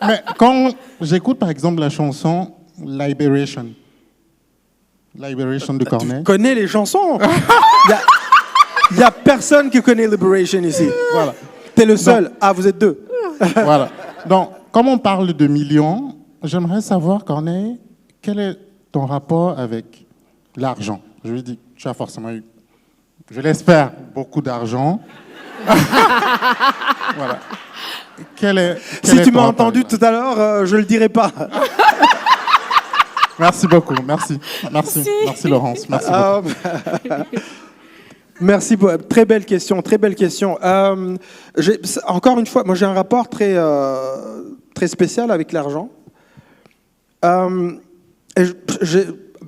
Mais quand j'écoute par exemple la chanson Liberation de Corneille. Tu connais les chansons? Il y a personne qui connaît Liberation ici. Voilà. T'es le seul. Vous êtes deux. Voilà. Donc, comme on parle de millions, j'aimerais savoir, Corneille, quel est ton rapport avec l'argent? Je lui dis, tu as forcément eu, je l'espère, beaucoup d'argent. Voilà. Si tu m'as entendu tout à l'heure, je le dirai pas. Merci beaucoup. Merci Laurence. Merci beaucoup. Merci. Très belle question. Encore une fois, moi j'ai un rapport très spécial avec l'argent.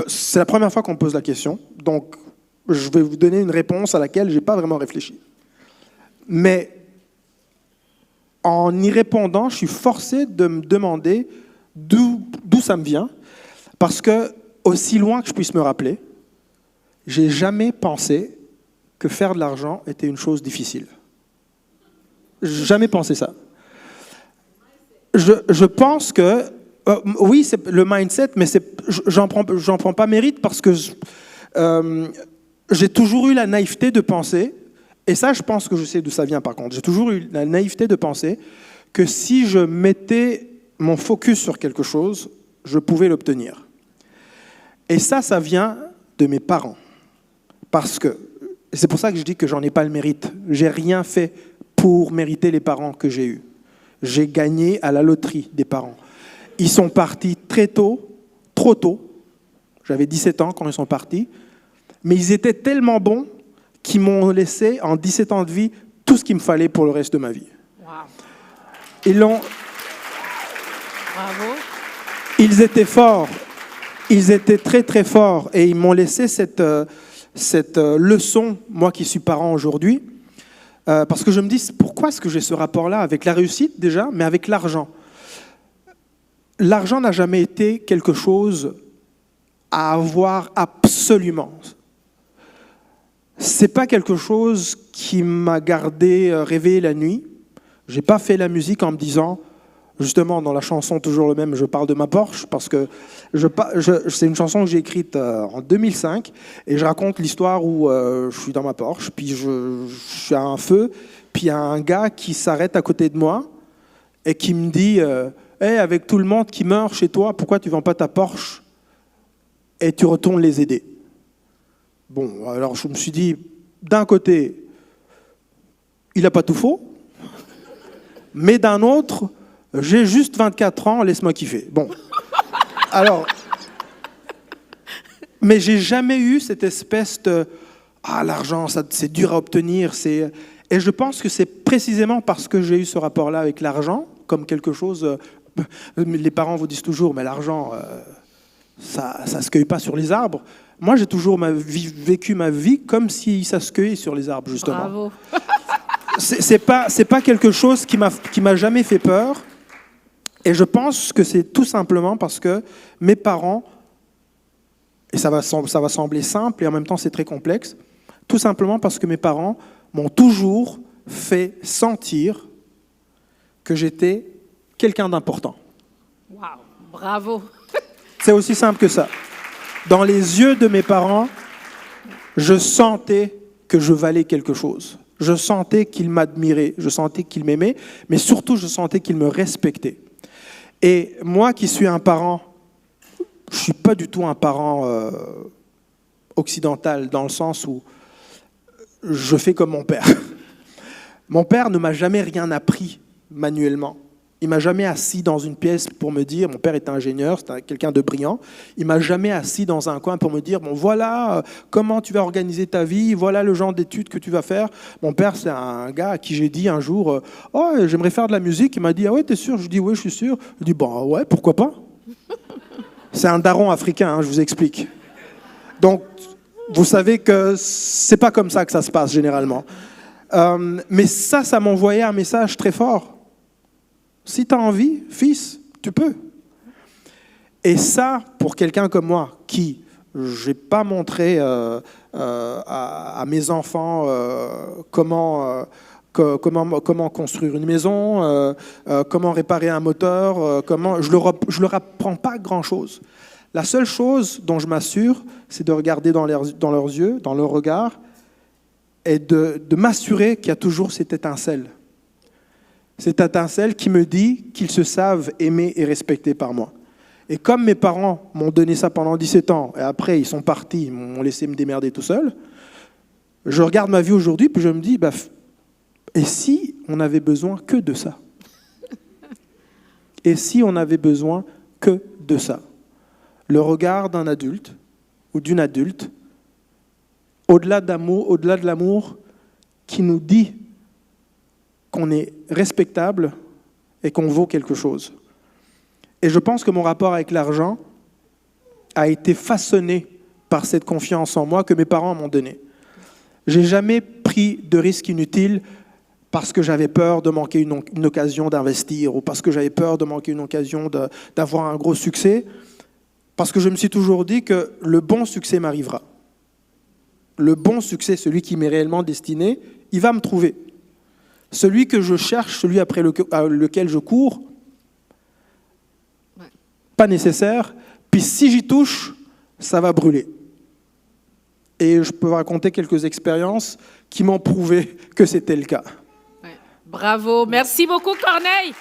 C'est la première fois qu'on me pose la question, donc je vais vous donner une réponse à laquelle je n'ai pas vraiment réfléchi. Mais en y répondant, je suis forcé de me demander d'où ça me vient, parce que, aussi loin que je puisse me rappeler, j'ai jamais pensé que faire de l'argent était une chose difficile. J'ai jamais pensé ça. Je pense que oui, c'est le mindset, mais j'en prends pas mérite parce que j'ai toujours eu la naïveté de penser, et ça, je pense que je sais d'où ça vient par contre, j'ai toujours eu la naïveté de penser que si je mettais mon focus sur quelque chose, je pouvais l'obtenir. Et ça vient de mes parents. Parce que, c'est pour ça que je dis que j'en ai pas le mérite. J'ai rien fait pour mériter les parents que j'ai eus. J'ai gagné à la loterie des parents. Ils sont partis très tôt, trop tôt. J'avais 17 ans quand ils sont partis. Mais ils étaient tellement bons qu'ils m'ont laissé, en 17 ans de vie, tout ce qu'il me fallait pour le reste de ma vie. Wow. Bravo. Ils étaient forts. Ils étaient très, très forts. Et ils m'ont laissé cette leçon, moi qui suis parent aujourd'hui. Parce que je me dis, pourquoi est-ce que j'ai ce rapport-là avec la réussite déjà, mais avec l'argent? L'argent n'a jamais été quelque chose à avoir absolument. C'est pas quelque chose qui m'a gardé réveillé la nuit. J'ai pas fait la musique en me disant, justement dans la chanson toujours le même, je parle de ma Porsche parce que c'est une chanson que j'ai écrite en 2005 et je raconte l'histoire où je suis dans ma Porsche, puis je suis à un feu, puis il y a un gars qui s'arrête à côté de moi et qui me dit hey, avec tout le monde qui meurt chez toi, pourquoi tu vends pas ta Porsche et tu retournes les aider? Bon, alors je me suis dit, d'un côté, il n'a pas tout faux, mais d'un autre, j'ai juste 24 ans, laisse-moi kiffer. Bon, alors, mais j'ai jamais eu cette espèce de l'argent, c'est dur à obtenir. Et je pense que c'est précisément parce que j'ai eu ce rapport-là avec l'argent, comme quelque chose. Les parents vous disent toujours, mais l'argent, ça se cueille pas sur les arbres. Moi, j'ai toujours vécu ma vie comme si ça se cueillait sur les arbres, justement. Bravo. C'est pas quelque chose qui m'a jamais fait peur. Et je pense que c'est tout simplement parce que mes parents, et ça va sembler simple et en même temps c'est très complexe, tout simplement parce que mes parents m'ont toujours fait sentir que j'étais quelqu'un d'important. Wow, bravo. C'est aussi simple que ça. Dans les yeux de mes parents, je sentais que je valais quelque chose. Je sentais qu'ils m'admiraient, je sentais qu'ils m'aimaient, mais surtout je sentais qu'ils me respectaient. Et moi qui suis un parent, je ne suis pas du tout un parent occidental dans le sens où je fais comme mon père. Mon père ne m'a jamais rien appris manuellement. Il ne m'a jamais assis dans une pièce pour me dire, mon père était ingénieur, c'était quelqu'un de brillant, il ne m'a jamais assis dans un coin pour me dire, bon voilà comment tu vas organiser ta vie, voilà le genre d'études que tu vas faire. Mon père, c'est un gars à qui j'ai dit un jour, oh j'aimerais faire de la musique, il m'a dit, ah ouais t'es sûr? Je dis, oui je suis sûr. Je dis, bon ouais, pourquoi pas? C'est un daron africain, hein, je vous explique. Donc, vous savez que c'est pas comme ça que ça se passe généralement. Mais ça m'envoyait un message très fort. Si tu as envie, fils, tu peux. Et ça, pour quelqu'un comme moi, qui je n'ai pas montré à mes enfants comment comment construire une maison, comment réparer un moteur, je leur apprends pas grand-chose. La seule chose dont je m'assure, c'est de regarder dans leurs yeux, dans leur regard, et de m'assurer qu'il y a toujours cette étincelle. Cette étincelle qui me dit qu'ils se savent aimés et respectés par moi. Et comme mes parents m'ont donné ça pendant 17 ans, et après ils sont partis, ils m'ont laissé me démerder tout seul, je regarde ma vie aujourd'hui, puis je me dis, et si on avait besoin que de ça? Et si on avait besoin que de ça? Le regard d'un adulte ou d'une adulte, au-delà de l'amour, qui nous dit qu'on est respectable et qu'on vaut quelque chose. Et je pense que mon rapport avec l'argent a été façonné par cette confiance en moi que mes parents m'ont donnée. J'ai jamais pris de risques inutiles parce que j'avais peur de manquer une occasion d'investir ou parce que j'avais peur de manquer une occasion d'avoir un gros succès, parce que je me suis toujours dit que le bon succès m'arrivera. Le bon succès, celui qui m'est réellement destiné, il va me trouver. Celui que je cherche, celui après lequel je cours, pas nécessaire. Puis si j'y touche, ça va brûler. Et je peux vous raconter quelques expériences qui m'ont prouvé que c'était le cas. Ouais. Bravo. Merci beaucoup, Corneille.